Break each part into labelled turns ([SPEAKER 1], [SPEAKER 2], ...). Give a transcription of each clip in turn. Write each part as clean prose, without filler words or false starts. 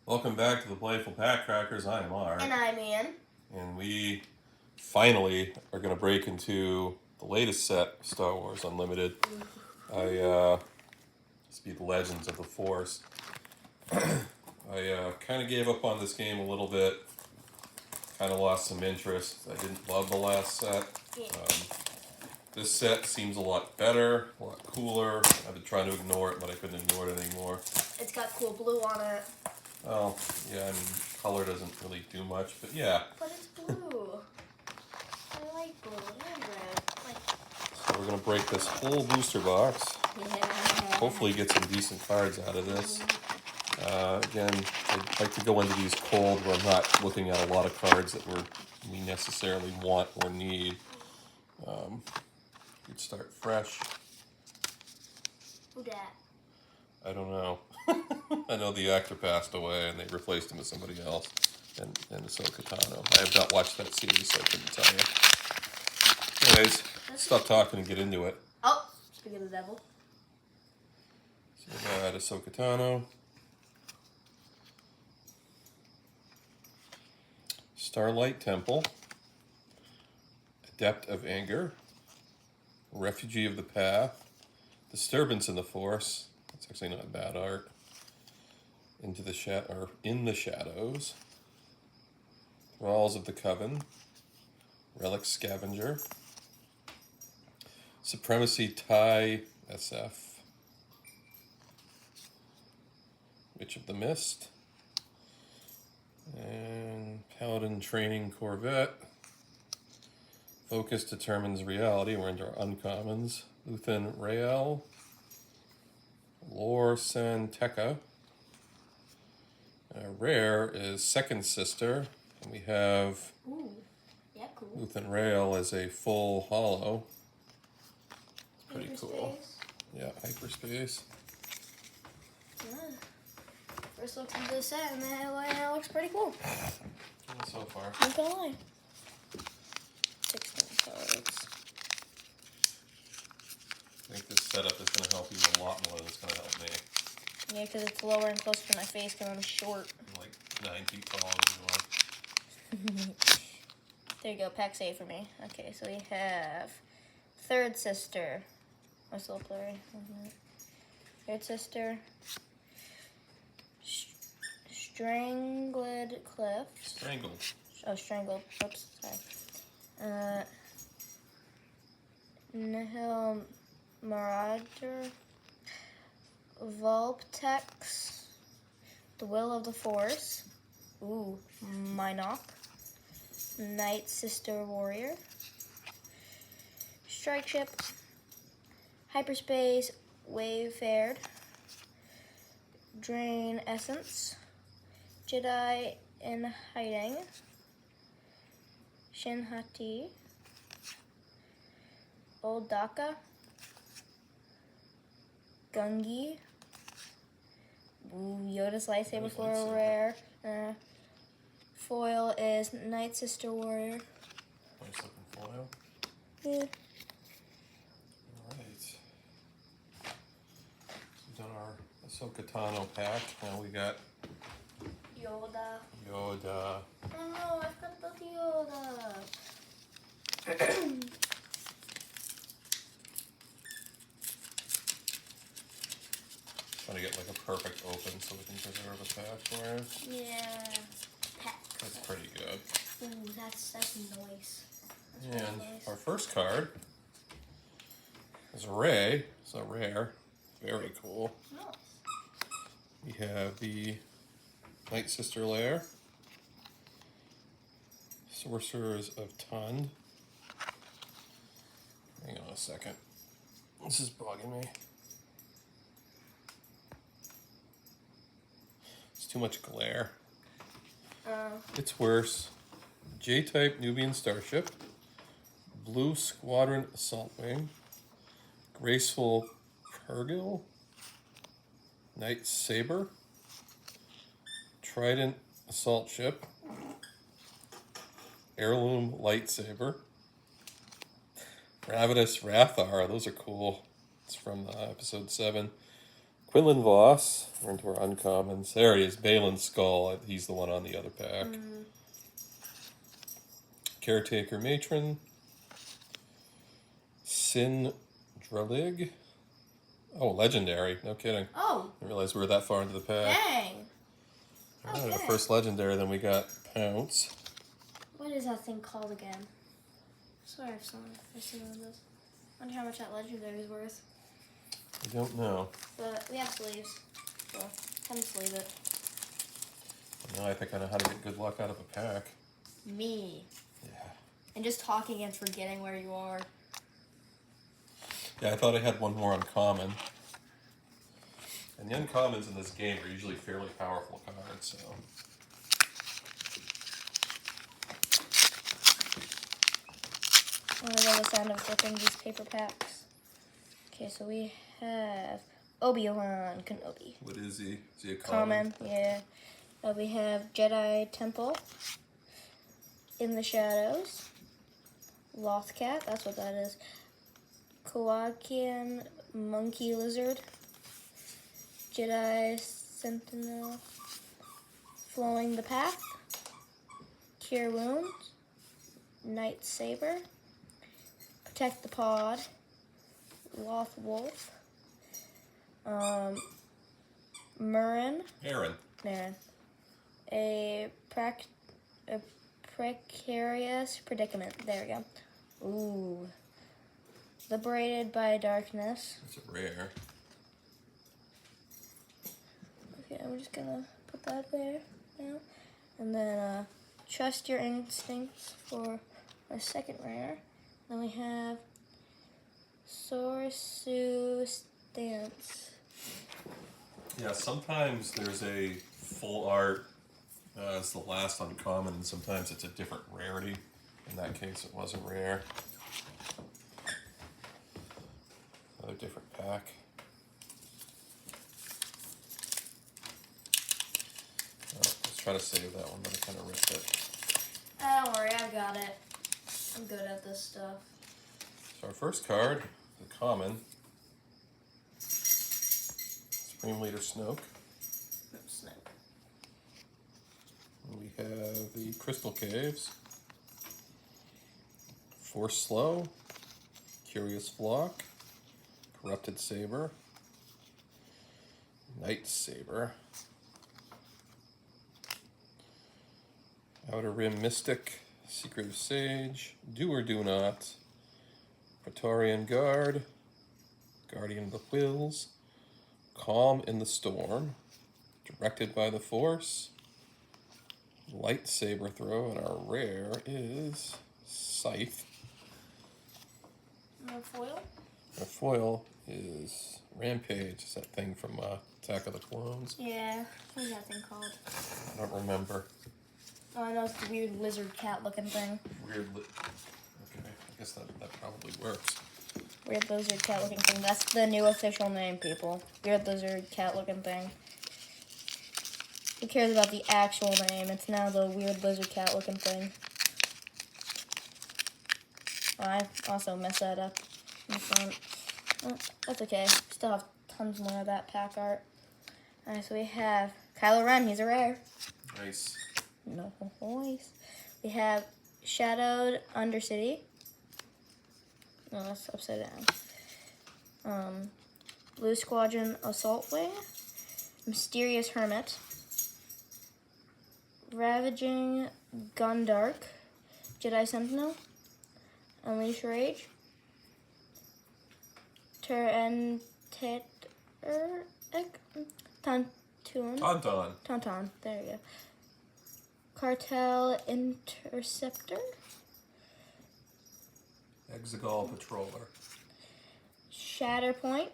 [SPEAKER 1] Welcome back to the Playful Pack Crackers. I am Art.
[SPEAKER 2] And I'm Ann.
[SPEAKER 1] And we finally are going to break into the latest set, Star Wars Unlimited. This be the Legends of the Force. I kind of gave up on this game a little bit. Kind of lost some interest. I didn't love the last set.
[SPEAKER 2] Yeah.
[SPEAKER 1] This set seems a lot better, a lot cooler. I've been trying to ignore it, but I couldn't ignore it anymore.
[SPEAKER 2] It's got cool blue on it.
[SPEAKER 1] Well, yeah, I mean, color doesn't really do much, but yeah.
[SPEAKER 2] But it's blue. I like blue and red.
[SPEAKER 1] So we're going to break this whole booster box.
[SPEAKER 2] Yeah.
[SPEAKER 1] Hopefully get some decent cards out of this. Again, I'd like to go into these cold where I'm not looking at a lot of cards that we necessarily want or need. We'd start fresh.
[SPEAKER 2] Who dat?
[SPEAKER 1] I don't know. I know the actor passed away and they replaced him with somebody else. And Ahsoka Tano. I have not watched that series, so I couldn't tell you. Anyways, stop talking and get into it.
[SPEAKER 2] Oh, speaking of the devil.
[SPEAKER 1] So we got Ahsoka Tano. Starlight Temple. Adept of Anger. Refugee of the Path. Disturbance in the Force. That's actually not bad art. In the Shadows. Thralls of the Coven. Relic Scavenger. Supremacy TIE SF. Witch of the Mist. And Paladin Training Corvette. Focus Determines Reality. We're into our uncommons. Luthen Rael. Lor San Tekka. Rare is Second Sister. And we have
[SPEAKER 2] Ooh. Yeah, cool.
[SPEAKER 1] Luthen Rael as a full hollow. Pretty
[SPEAKER 2] Hyperspace.
[SPEAKER 1] cool. Yeah, hyperspace.
[SPEAKER 2] Yeah. First look at this set, and it looks pretty cool.
[SPEAKER 1] Not so far.
[SPEAKER 2] Not gonna lie. 16 cards.
[SPEAKER 1] I think this setup is going to help you a lot more than it's going to help me.
[SPEAKER 2] Yeah, because it's lower and closer to my face because I'm short.
[SPEAKER 1] I'm like 9 feet tall than you are.
[SPEAKER 2] There you go, pack save for me. Okay, so we have Third Sister. I'm still blurry. Third Sister. Strangled Cliff.
[SPEAKER 1] Strangled.
[SPEAKER 2] Oh, Strangled. Oops, sorry. Nihil Marauder. Vulptex. The Will of the Force. Ooh, Minok. Night Sister Warrior. Strike Ship. Hyperspace Wayfared. Drain Essence. Jedi in Hiding. Shin Hati. Old Daka. Gungi. Ooh, Yoda's lightsaber for a rare. Foil is Night Sister Warrior.
[SPEAKER 1] Nice looking foil.
[SPEAKER 2] Yeah.
[SPEAKER 1] Alright. So we've done our Ahsoka Tano pack. Now we got
[SPEAKER 2] Yoda.
[SPEAKER 1] Yoda.
[SPEAKER 2] Oh no, I've got the Yoda.
[SPEAKER 1] Trying to get like a perfect open so we can preserve a pack for you.
[SPEAKER 2] Yeah. Pack.
[SPEAKER 1] That's pretty good.
[SPEAKER 2] Ooh, that's nice. That's
[SPEAKER 1] And
[SPEAKER 2] really nice.
[SPEAKER 1] our first card is Rey. It's a rare. Very cool.
[SPEAKER 2] Nice.
[SPEAKER 1] We have the Night Sister Lair. Sorcerers of Tund. Hang on a second. This is bugging me. It's too much glare. It's worse. J-type Nubian Starship. Blue Squadron Assault Wing. Graceful Kurgil. Night Saber. Trident Assault Ship. Heirloom Lightsaber. Ravenous Rathar. Those are cool. It's from episode 7. Quinlan Voss. We're into our uncommons. There he is, Balin Skull. He's the one on the other pack. Caretaker Matron. Sin Dralig. Oh, legendary. No kidding.
[SPEAKER 2] Oh,
[SPEAKER 1] I didn't realize we were that far into the pack.
[SPEAKER 2] dang.
[SPEAKER 1] All right,
[SPEAKER 2] Okay.
[SPEAKER 1] our first legendary, then we got Pounce.
[SPEAKER 2] What is that thing called again? Sorry if someone this. I wonder how much that legendary is worth.
[SPEAKER 1] I don't know.
[SPEAKER 2] But we have sleeves. So, come sleeve it.
[SPEAKER 1] Now I think I know how to get good luck out of a pack.
[SPEAKER 2] Me.
[SPEAKER 1] Yeah.
[SPEAKER 2] And just talking and forgetting where you are.
[SPEAKER 1] Yeah, I thought I had one more uncommon. And the uncommons in this game are usually fairly powerful cards, so.
[SPEAKER 2] I love the sound of flipping these paper packs. Okay, so we have Obi-Wan Kenobi.
[SPEAKER 1] What is he? Is he a common?
[SPEAKER 2] Common, yeah. We have Jedi Temple. In the Shadows. Lothcat, that's what that is. Kowakian Monkey Lizard. Jedi Sentinel. Flowing the Path. Cure Wounds. Night Saber. Protect the Pod. Loth Wolf. Murren.
[SPEAKER 1] Aaron.
[SPEAKER 2] A precarious predicament. There we go. Ooh. Liberated by darkness.
[SPEAKER 1] It's a rare.
[SPEAKER 2] Okay, I'm just gonna put that there now. And then trust your instincts for our second rare. Then we have Sorsu Stance.
[SPEAKER 1] Yeah, sometimes there's a full art as the last uncommon, and sometimes it's a different rarity. In that case, it was a rare. Another different pack. Oh, let's try to save that one, but I kind of ripped it.
[SPEAKER 2] Don't worry, I've got it. I'm good at this stuff.
[SPEAKER 1] So our first card, the common. Supreme Leader Snoke.
[SPEAKER 2] Snoke.
[SPEAKER 1] We have the Crystal Caves. Force Slow. Curious Flock. Corrupted Saber. Night Saber. Outer Rim Mystic. Secretive Sage. Do or Do Not. Praetorian Guard. Guardian of the Whills. Calm in the Storm. Directed by the Force. Lightsaber Throw, and our rare is Scythe.
[SPEAKER 2] No foil?
[SPEAKER 1] Our foil is Rampage. It's that thing from Attack of the Clones.
[SPEAKER 2] Yeah. What is that thing called?
[SPEAKER 1] I don't remember.
[SPEAKER 2] Oh, I know it's the weird lizard cat looking thing.
[SPEAKER 1] Okay, I guess that probably works.
[SPEAKER 2] Weird lizard cat looking thing. That's the new official name, people. Weird lizard cat looking thing. Who cares about the actual name? It's now the weird lizard cat looking thing. Oh, I also messed that up in the front. Oh, that's okay. Still have tons more of that pack art. Alright, so we have Kylo Ren. He's a rare.
[SPEAKER 1] Nice.
[SPEAKER 2] No voice. We have Shadowed Undercity. No, that's upside down. Blue Squadron Assault Wing. Mysterious Hermit. Ravaging Gundark. Jedi Sentinel. Unleash Rage. Tauntaun.
[SPEAKER 1] Tauntaun.
[SPEAKER 2] There you go. Cartel Interceptor.
[SPEAKER 1] Exegol Patroller.
[SPEAKER 2] Shatterpoint.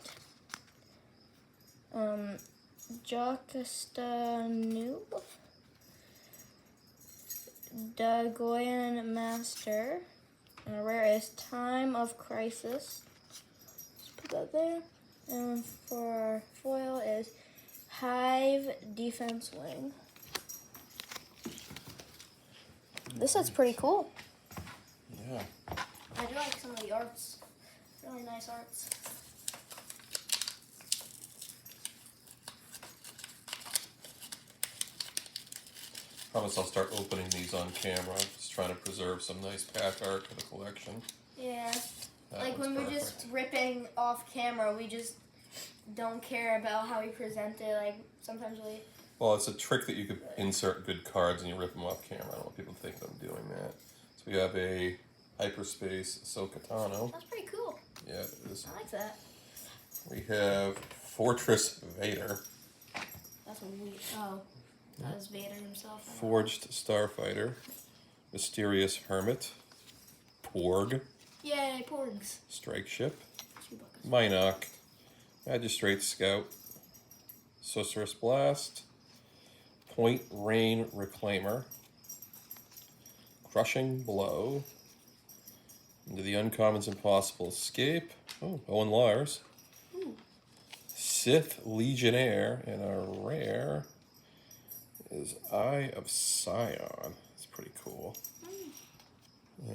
[SPEAKER 2] Jocasta Noob. Dagoyan Master. And a rare is Time of Crisis. Just put that there. And for our foil is Hive Defense Wing. This set's pretty cool.
[SPEAKER 1] Yeah.
[SPEAKER 2] I do like some of the arts. Really nice arts.
[SPEAKER 1] Promise I'll start opening these on camera. Just trying to preserve some nice pack art for the collection.
[SPEAKER 2] Yeah.
[SPEAKER 1] That
[SPEAKER 2] Like
[SPEAKER 1] one's
[SPEAKER 2] when we're
[SPEAKER 1] perfect.
[SPEAKER 2] just ripping off camera, we just don't care about how we present it. Like sometimes we.
[SPEAKER 1] Well, it's a trick that you could insert good cards and you rip them off camera. I don't want people to think I'm doing that. So we have a Hyperspace Ahsoka Tano.
[SPEAKER 2] That's pretty cool.
[SPEAKER 1] Yeah, it is.
[SPEAKER 2] I like that.
[SPEAKER 1] We have Fortress Vader.
[SPEAKER 2] That's what we. Oh, that was Vader himself.
[SPEAKER 1] Forged Starfighter. Mysterious Hermit. Porg.
[SPEAKER 2] Yay, porgs.
[SPEAKER 1] Strike Ship.
[SPEAKER 2] Chewbacca's.
[SPEAKER 1] Minok. Magistrate Scout. Sorceress Blast. Point Rain Reclaimer. Crushing Blow. Into the Uncommons Impossible Escape. Oh, Owen Lars.
[SPEAKER 2] Ooh.
[SPEAKER 1] Sith Legionnaire. And our rare is Eye of Scion. It's pretty cool.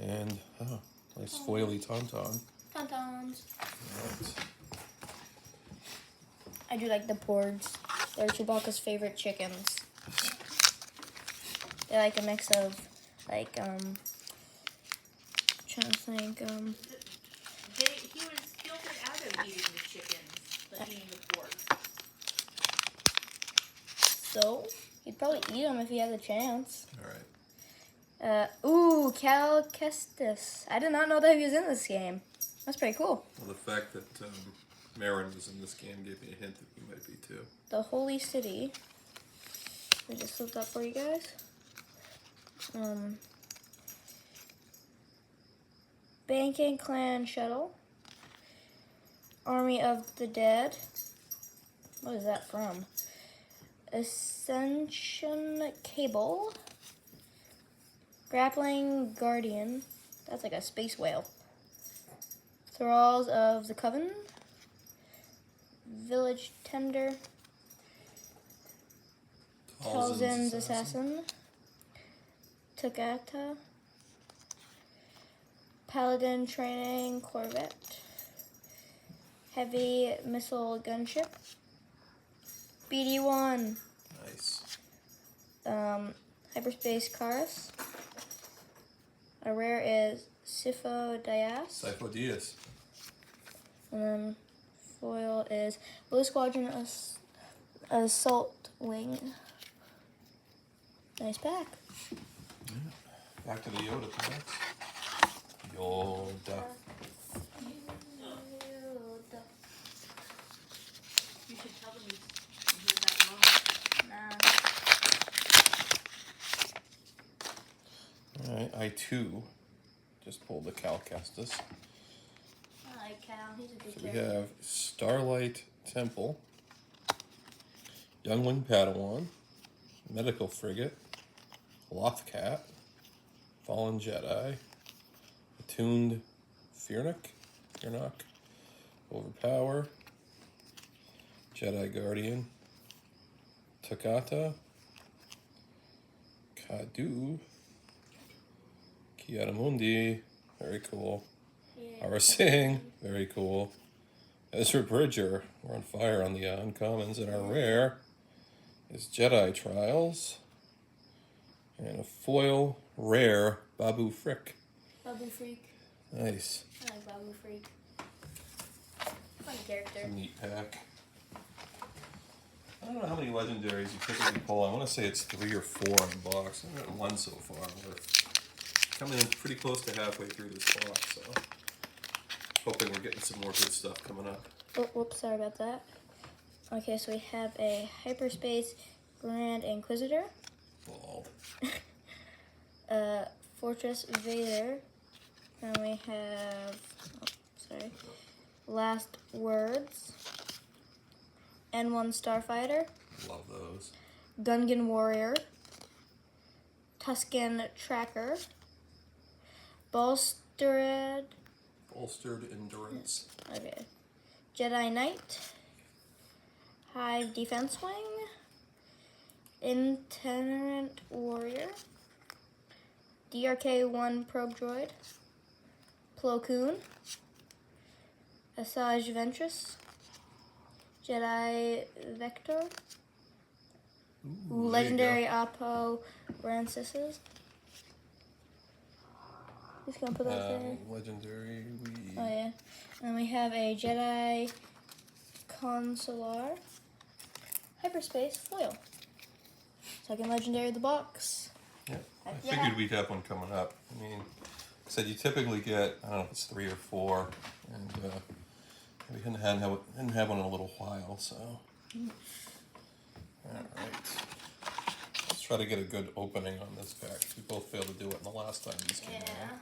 [SPEAKER 1] And, oh, nice foily Tauntaun.
[SPEAKER 2] Tauntauns.
[SPEAKER 1] Right.
[SPEAKER 2] I do like the porgs. They're Chewbacca's favorite chickens. They're like a mix of, like, trying to think,
[SPEAKER 3] He was filtered out of eating the chickens, but eating the pork.
[SPEAKER 2] so, he'd probably eat them if he had the chance.
[SPEAKER 1] Alright.
[SPEAKER 2] Ooh, Cal Kestis. I did not know that he was in this game. That's pretty cool.
[SPEAKER 1] Well, the fact that Marin was in this game gave me a hint that he might be too.
[SPEAKER 2] The Holy City. Let me just flip that for you guys. Banking Clan Shuttle. Army of the Dead. What is that from? Ascension Cable. Grappling Guardian. That's like a space whale. Thralls of the Coven. Village Tender. Talzin's Assassin. Tagata. Paladin Training Corvette. Heavy Missile Gunship. BD-1.
[SPEAKER 1] Nice.
[SPEAKER 2] Hyperspace Karis. A rare is Sifo Dyas.
[SPEAKER 1] Sifo Dyas.
[SPEAKER 2] And then foil is Blue Squadron Assault Wing. Nice pack.
[SPEAKER 1] Back to the Yoda packs. Yoda.
[SPEAKER 3] You should tell them you heard that wrong.
[SPEAKER 2] Nah.
[SPEAKER 1] Alright, I too just pulled the Cal Kestis.
[SPEAKER 2] I like Cal. He's a good
[SPEAKER 1] So we
[SPEAKER 2] character.
[SPEAKER 1] have Starlight Temple. Youngling Padawan. Medical Frigate. Lothcat. Fallen Jedi. Attuned Fearnock. Overpower. Jedi Guardian. Takata. Kadu. Kiadamundi. Very cool.
[SPEAKER 2] Yeah.
[SPEAKER 1] Arasing. Very cool. Ezra Bridger. We're on fire on the uncommons. And our rare is Jedi Trials. And a foil rare Babu Frick.
[SPEAKER 2] Babu Freak.
[SPEAKER 1] Nice.
[SPEAKER 2] I like Babu Freak. Fun character.
[SPEAKER 1] It's a neat pack. I don't know how many legendaries you typically pull. I want to say it's 3 or 4 in the box. I've got 1 so far. We're coming in pretty close to halfway through this box, so hoping we're getting some more good stuff coming up.
[SPEAKER 2] Oh, whoops, sorry about that. Okay, so we have a Hyperspace Grand Inquisitor.
[SPEAKER 1] Bald.
[SPEAKER 2] Fortress Vader. And we have, Last Words. N1 Starfighter.
[SPEAKER 1] Love those.
[SPEAKER 2] Gungan Warrior. Tusken Tracker. Bolstered.
[SPEAKER 1] Bolstered Endurance.
[SPEAKER 2] Okay. Jedi Knight. Hive Defense Wing. Itinerant Warrior. DRK-1 Probe Droid. Plo Koon. Asajj Ventress. Jedi Vector.
[SPEAKER 1] Ooh, there you
[SPEAKER 2] Legendary Oppo Rancises. Just gonna put
[SPEAKER 1] go.
[SPEAKER 2] that there.
[SPEAKER 1] Legendary.
[SPEAKER 2] Oh yeah. And we have a Jedi Consular Hyperspace foil. Second legendary of the box.
[SPEAKER 1] Yeah. I
[SPEAKER 2] Heck
[SPEAKER 1] figured
[SPEAKER 2] yeah.
[SPEAKER 1] we'd have one coming up. I mean, like I said, you typically get, I don't know if it's 3 or 4, and we hadn't had one in a little while, so. Alright. Let's try to get a good opening on this pack. We both failed to do it in the last time these came out.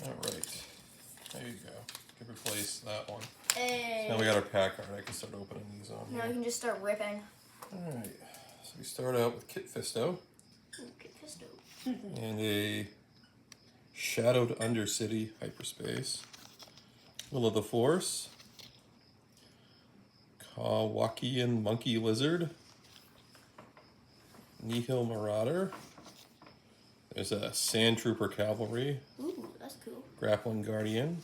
[SPEAKER 1] Alright. There you go. Can replace that one.
[SPEAKER 2] Hey.
[SPEAKER 1] Now we got our pack art. I can start opening these on
[SPEAKER 2] Now we
[SPEAKER 1] here.
[SPEAKER 2] can just start ripping.
[SPEAKER 1] Alright. So we start out with Kit Fisto
[SPEAKER 2] Kit Fisto.
[SPEAKER 1] and a Shadowed Undercity Hyperspace. Will of the Force. Kawakian Monkey Lizard. Nihil Marauder. There's a Sand Trooper Cavalry.
[SPEAKER 2] Ooh, that's cool.
[SPEAKER 1] Grappling Guardian.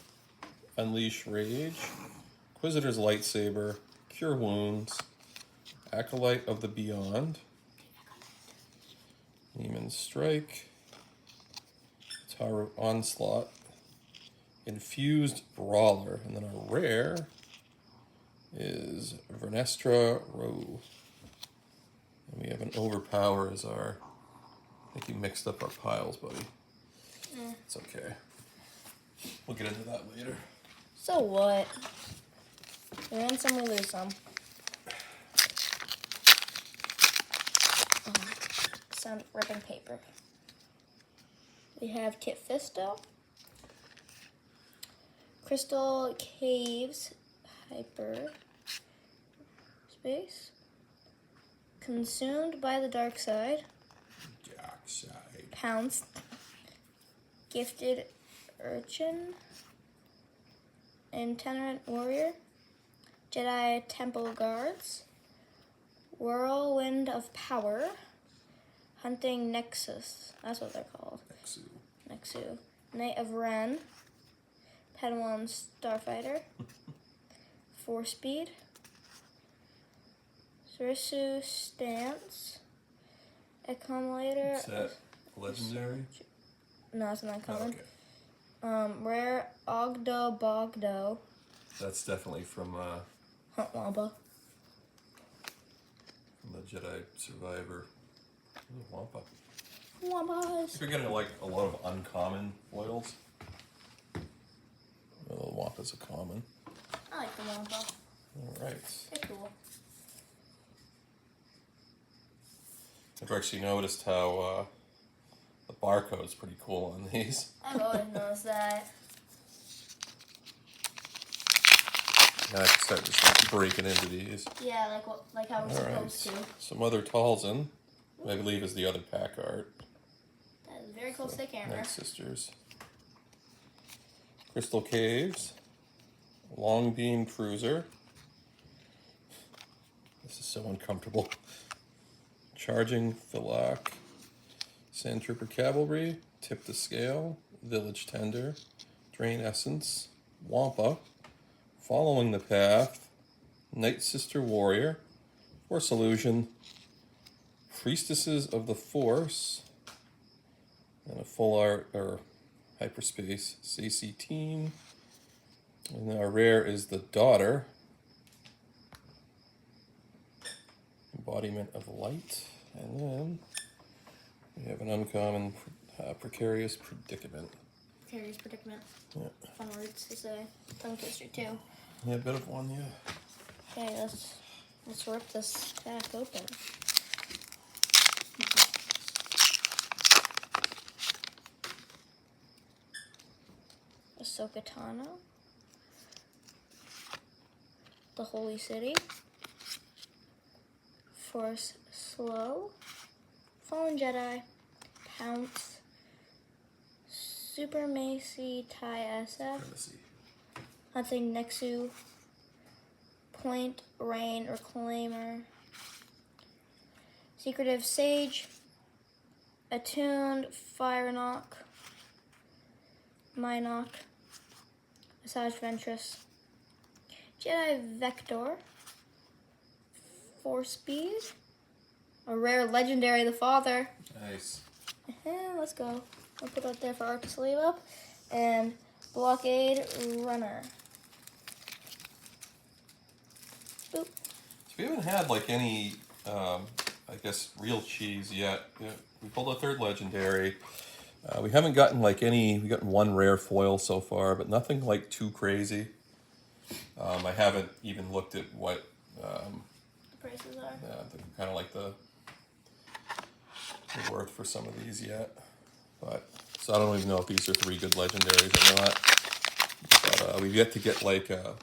[SPEAKER 1] Unleash Rage. Inquisitor's Lightsaber. Cure Wounds. Acolyte of the Beyond. Neiman's Strike. Taru Onslaught. Infused Brawler. And then our rare is Vernestra Rowe. And we have an Overpower as our... I think you mixed up our piles, buddy. It's okay. We'll get into that later.
[SPEAKER 2] So what? We win some, we lose some. Some ripping paper. We have Kit Fisto. Crystal Caves Hyper Space. Consumed by the Dark Side.
[SPEAKER 1] Dark side.
[SPEAKER 2] Pounced. Gifted Urchin. Itinerant Warrior. Jedi Temple Guards. Whirlwind of Power. Hunting Nexus. That's what they're called.
[SPEAKER 1] Exu.
[SPEAKER 2] Nexu. Knight of Ren. Padawan Starfighter. 4-speed. Surisu Stance. Accumulator.
[SPEAKER 1] Is that legendary?
[SPEAKER 2] No, it's not
[SPEAKER 1] Oh,
[SPEAKER 2] common.
[SPEAKER 1] okay.
[SPEAKER 2] Rare Ogdo Bogdo.
[SPEAKER 1] That's definitely from
[SPEAKER 2] Hunt Wampa.
[SPEAKER 1] the Jedi Survivor. Ooh, Wampa.
[SPEAKER 2] Wampas.
[SPEAKER 1] We're getting like a lot of uncommon foils. Well, Wampa's a common.
[SPEAKER 2] I like the Wampa.
[SPEAKER 1] Alright.
[SPEAKER 2] They're cool.
[SPEAKER 1] I've actually noticed how the barcode's pretty cool on these.
[SPEAKER 2] I've always noticed that.
[SPEAKER 1] Now I can start just breaking into these.
[SPEAKER 2] Yeah, like how we're
[SPEAKER 1] Alright.
[SPEAKER 2] supposed to.
[SPEAKER 1] Some other Talzin, I believe is the other pack art.
[SPEAKER 2] That is very close to the camera.
[SPEAKER 1] Night Sisters. Crystal Caves. Long Beam Cruiser. This is so uncomfortable. Charging Philak. Sand Trooper Cavalry. Tip the Scale. Village Tender. Drain Essence. Wampa. Following the Path. Night Sister Warrior. Force Illusion. Priestesses of the Force. And a full art or hyperspace CC team. And our rare is the Daughter. Embodiment of Light. And then we have an uncommon Precarious Predicament.
[SPEAKER 2] Precarious Predicament.
[SPEAKER 1] Yeah.
[SPEAKER 2] Fun words to say. Tongue twister too.
[SPEAKER 1] Yeah, a bit of one, yeah.
[SPEAKER 2] Okay, let's rip this pack open. Ahsoka Tano. The Holy City. Force Slow. Fallen Jedi. Pounce. Super Macy Tie SF.
[SPEAKER 1] Privacy.
[SPEAKER 2] Hunting Nexu. Point Rain Reclaimer. Secretive Sage. Attuned Fire Knock. Minoc. Massage Ventress. Jedi Vector. 4 speed. A rare legendary, the Father.
[SPEAKER 1] Nice.
[SPEAKER 2] Let's go. I'll put that there for Arc to sleeve up. And Blockade Runner. Boop.
[SPEAKER 1] So we haven't had like any, I guess, real cheese yet. Yeah, we pulled a third legendary. We haven't gotten like any. We gotten one rare foil so far, but nothing like too crazy. I haven't even looked at what
[SPEAKER 2] The prices are.
[SPEAKER 1] kind of like the worth for some of these yet. But so I don't even know if these are 3 good legendaries or not. But we've yet to get like a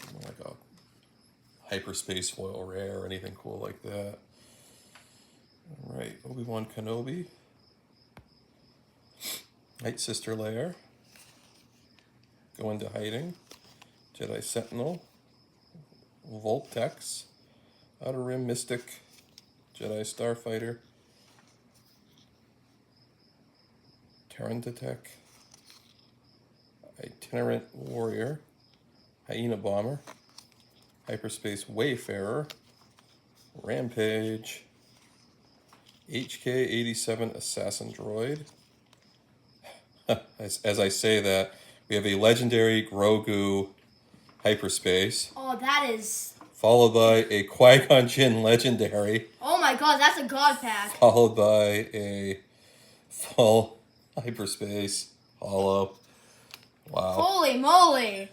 [SPEAKER 1] hyperspace foil rare or anything cool like that. All right, Obi-Wan Kenobi, Night Sister Lair, Go Into Hiding, Jedi Sentinel, Voltex, Outer Rim Mystic, Jedi Starfighter, Terrantitech, Itinerant Warrior, Hyena Bomber, Hyperspace Wayfarer, Rampage, HK-87 Assassin Droid. As I say that, we have a legendary Grogu Hyperspace,
[SPEAKER 2] Oh, that is...
[SPEAKER 1] followed by a Qui-Gon Jinn legendary,
[SPEAKER 2] Oh my god, that's a god pack.
[SPEAKER 1] followed by a full Hyperspace Hollow. Wow.
[SPEAKER 2] Holy moly.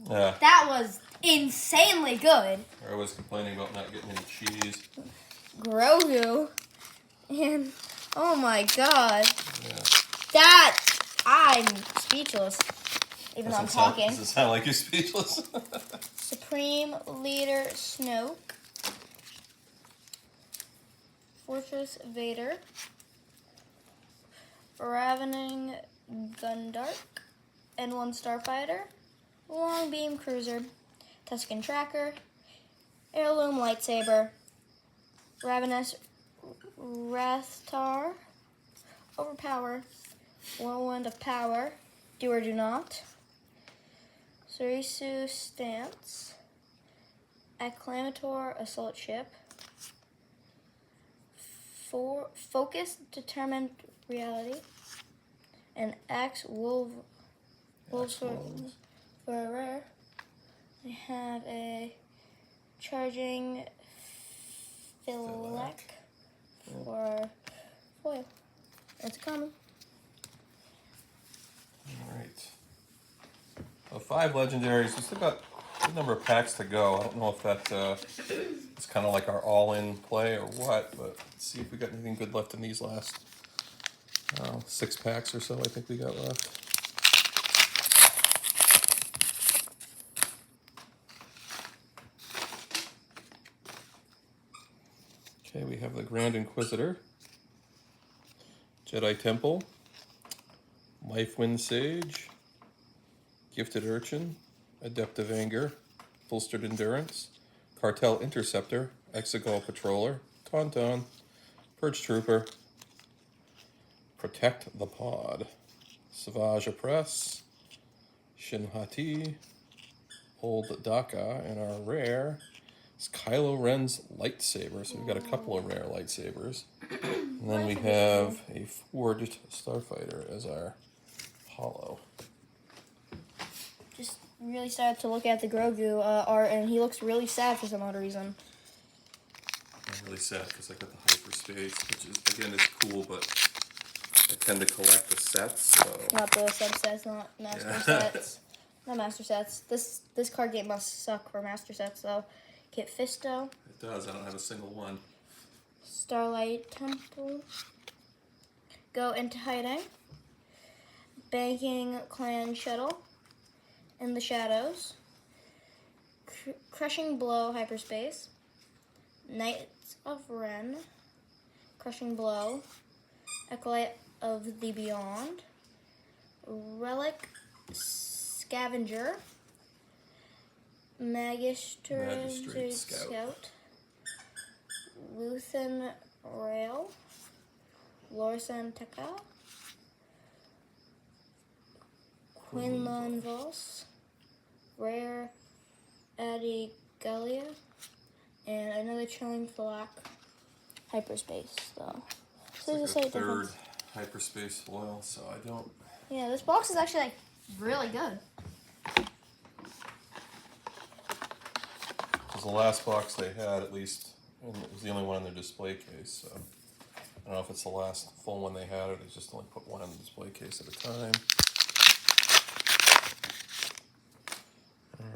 [SPEAKER 1] Yeah.
[SPEAKER 2] That was insanely good.
[SPEAKER 1] I was complaining about not getting any cheese.
[SPEAKER 2] Grogu. And, oh my god.
[SPEAKER 1] Yeah.
[SPEAKER 2] That, I'm speechless. Even though I'm talking.
[SPEAKER 1] Does it sound like you're speechless?
[SPEAKER 2] Supreme Leader Snoke. Fortress Vader. Ravening Gundark. N1 Starfighter. Long Beam Cruiser. Tusken Tracker. Heirloom Lightsaber. Ravenous Rathtar. Overpower. Whirlwind of Power. Do or Do Not. Surisu Stance. Acclamator Assault Ship. Focus Determined Reality. And Axe Wolf. Wolves for a rare. We have a Charging Philek for foil. It's common.
[SPEAKER 1] Alright. Well, 5 legendaries. We still got a good number of packs to go. I don't know if that is kind of like our all-in play or what, but let's see if we got anything good left in these last 6 packs or so I think we got left. Okay, we have the Grand Inquisitor, Jedi Temple, Lifewind Sage, Gifted Urchin, Adept of Anger, Bolstered Endurance, Cartel Interceptor, Exegol Patroller, Tauntaun, Purge Trooper, Protect the Pod, Savage Oppress, Shinhati, Old Daka, and our rare is Kylo Ren's Lightsaber. So we've got a couple of rare lightsabers. And then we have a Forged Starfighter as our hollow.
[SPEAKER 2] Just really started to look at the Grogu art, and he looks really sad for some odd reason.
[SPEAKER 1] I'm really sad because I got the Hyperspace, which is, again, is cool, but I tend to collect the sets, so...
[SPEAKER 2] Not the subsets, not master
[SPEAKER 1] Yeah.
[SPEAKER 2] sets. Not master sets. This card game must suck for master sets, though. Kit Fisto,
[SPEAKER 1] It does, I don't have a single one.
[SPEAKER 2] Starlight Temple, Go Into Hiding, Banking Clan Shuttle, In the Shadows, Crushing Blow Hyperspace, Knights of Ren, Crushing Blow, Acolyte of the Beyond, Relic Scavenger, Magistrate Scout, Luthen Rail, Lorsan Tekka, Quinlan Voss, Rare Adigalia, and another Chilling Flock Hyperspace, though. So there's
[SPEAKER 1] It's
[SPEAKER 2] a
[SPEAKER 1] like a
[SPEAKER 2] slight
[SPEAKER 1] third
[SPEAKER 2] difference.
[SPEAKER 1] hyperspace foil, so I don't.
[SPEAKER 2] Yeah, this box is actually like really good.
[SPEAKER 1] Because the last box they had, at least, and it was the only one in their display case, so I don't know if it's the last full one they had, or they just only put one in the display case at a time.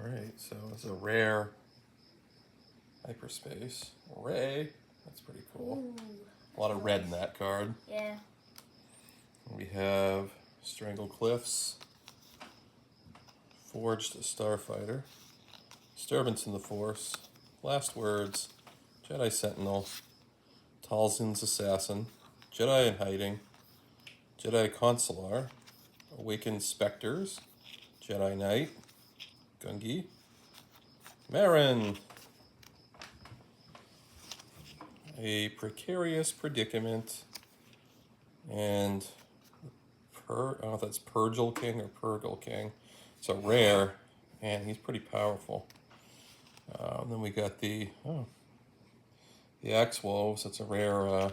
[SPEAKER 1] Alright, so it's a rare hyperspace. Ray, that's pretty cool.
[SPEAKER 2] Ooh.
[SPEAKER 1] A lot of red in that card.
[SPEAKER 2] Yeah.
[SPEAKER 1] We have Strangle Cliffs, Forged Starfighter, Disturbance in the Force, Last Words, Jedi Sentinel, Talzin's Assassin, Jedi in Hiding, Jedi Consular, Awakened Spectres, Jedi Knight, Gungi, Marin, A Precarious Predicament, and I don't know if that's Purgil King or Purgle King. It's a rare, and he's pretty powerful. Then we got the Axe-Woves. That's a rare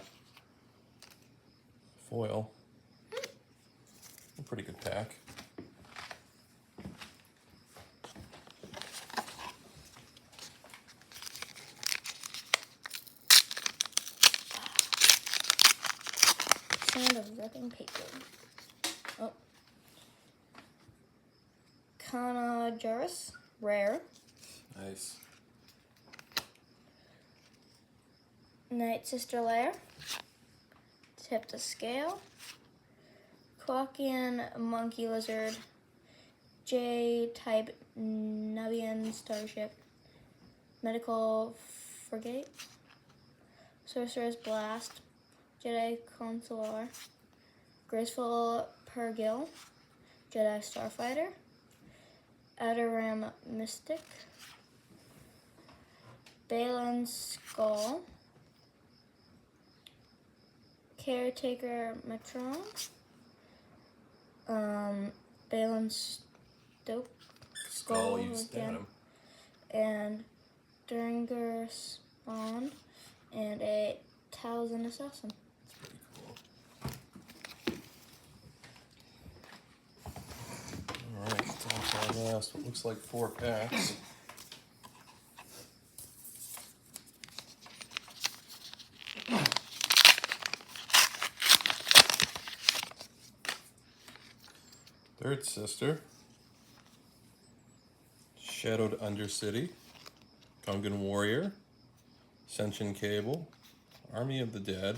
[SPEAKER 1] foil. A pretty good pack.
[SPEAKER 2] Sound of ripping paper. Oh. Kana Juris, rare.
[SPEAKER 1] Nice.
[SPEAKER 2] Night Sister Lair. Tip to Scale. Quakian Monkey Lizard. J-type Nubian Starship. Medical Frigate. Sorcerer's Blast. Jedi Consular. Graceful Purgil. Jedi Starfighter. Outer Rim Mystic. Balin's Skull. Caretaker Metron. Balin's Skull
[SPEAKER 1] You stab
[SPEAKER 2] again.
[SPEAKER 1] him.
[SPEAKER 2] And Duringer Spawn. And a Talzin Assassin.
[SPEAKER 1] Pretty cool. Alright, time for our last what looks like 4 packs. Third Sister, Shadowed Undercity, Gungan Warrior, Ascension Cable, Army of the Dead,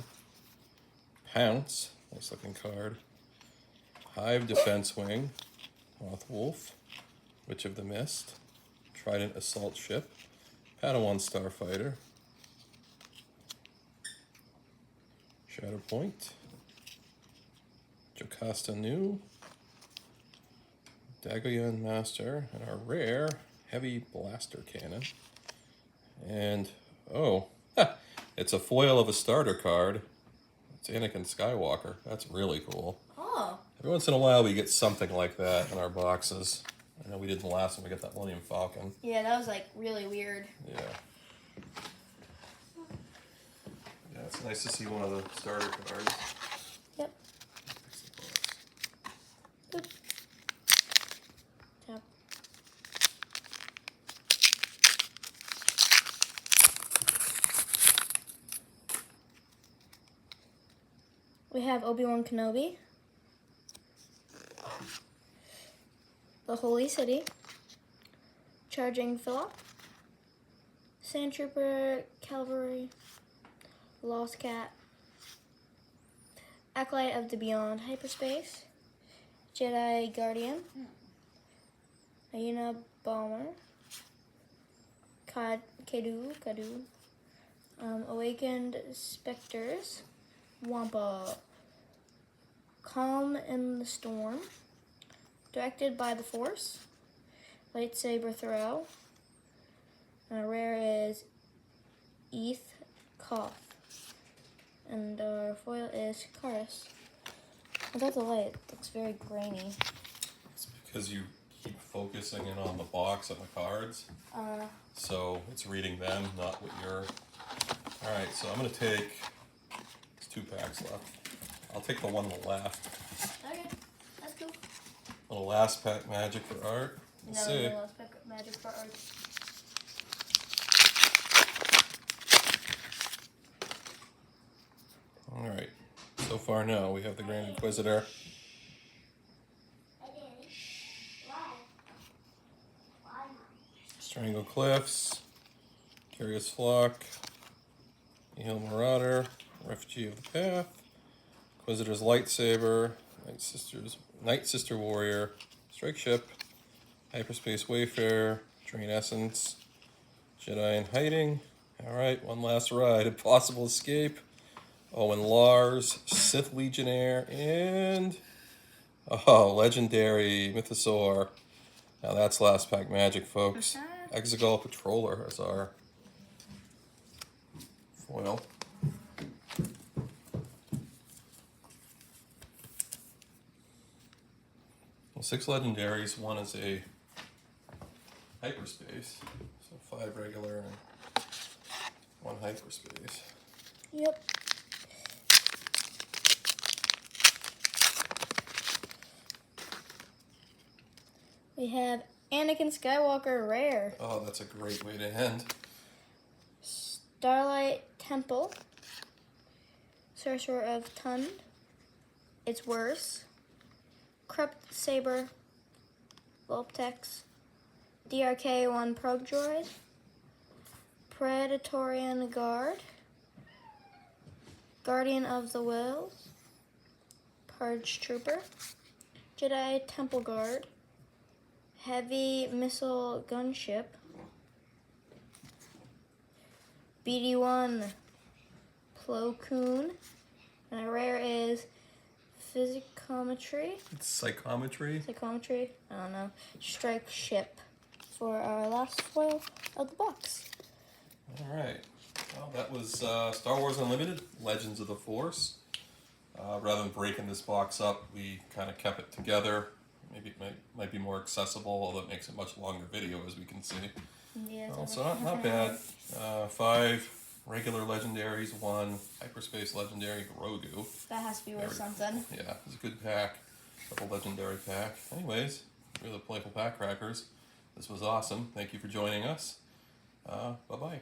[SPEAKER 1] Pounce, nice looking card, Hive Defense Wing, Moth Wolf, Witch of the Mist, Trident Assault Ship, Padawan Starfighter, Shadow Point, Jocasta Nu, Dagoyan Master, and our rare Heavy Blaster Cannon. And, it's a foil of a starter card. It's Anakin Skywalker. That's really cool.
[SPEAKER 2] Oh.
[SPEAKER 1] Every once in a while we get something like that in our boxes. I know we did the last one, we got that Millennium Falcon.
[SPEAKER 2] Yeah, that was like really weird.
[SPEAKER 1] Yeah. Yeah, it's nice to see one of the starter cards.
[SPEAKER 2] Yep. Good. Tap. We have Obi-Wan Kenobi, the Holy City, Charging Philip, Sand Trooper Cavalry, Lost Cat, Acolyte of the Beyond Hyperspace, Jedi Guardian, Aina Bomber, Kadu, Awakened Spectres, Wampa, Calm in the Storm, Directed by the Force, Lightsaber Throw, and our rare is Eth Koth, and our foil is Karis. Without the light, it looks very grainy.
[SPEAKER 1] It's because you keep focusing in on the box and the cards. So it's reading them, not what you're... Alright, so I'm going to take... There's 2 packs left. I'll take the one on the left.
[SPEAKER 2] Okay, that's cool.
[SPEAKER 1] Little last pack magic for Art. Let's see.
[SPEAKER 2] No, let's pick magic for Art.
[SPEAKER 1] Alright, so far no. We have the Grand Inquisitor. Strangle Cliffs. Curious Flock. Nihil Marauder. Refugee of the Path. Inquisitor's Lightsaber. Night Sister Warrior. Strike Ship. Hyperspace Wayfarer. Drain Essence. Jedi in Hiding. Alright, one last ride. Impossible Escape. Owen Lars, Sith Legionnaire, and legendary Mythosaur. Now that's last pack magic, folks. Exegol Patroller as our foil. Well, 6 legendaries. One is a hyperspace, so 5 regular and 1 hyperspace.
[SPEAKER 2] Yep. We have Anakin Skywalker rare.
[SPEAKER 1] Oh, that's a great way to end.
[SPEAKER 2] Starlight Temple. Sorcerer of Tund. It's worse. Crept Saber. Vulptex. DRK-1 Probe Droid. Praetorian Guard. Guardian of the Wills. Purge Trooper. Jedi Temple Guard. Heavy Missile Gunship. BD-1 Plo Koon. And a rare is Physicometry.
[SPEAKER 1] It's Psychometry.
[SPEAKER 2] Psychometry? I don't know. Strike Ship for our last foil of the box.
[SPEAKER 1] Alright. Well, that was Star Wars Unlimited, Legends of the Force. Rather than breaking this box up, we kind of kept it together. Maybe it might be more accessible, although it makes a much longer video, as we can see.
[SPEAKER 2] Yeah,
[SPEAKER 1] Well, so not bad. 5 regular legendaries, 1 hyperspace legendary Grogu.
[SPEAKER 2] That has to be worth something.
[SPEAKER 1] Yeah, it's a good pack. Double legendary pack. Anyways, we're the Playful Pack Crackers. This was awesome. Thank you for joining us. Bye-bye.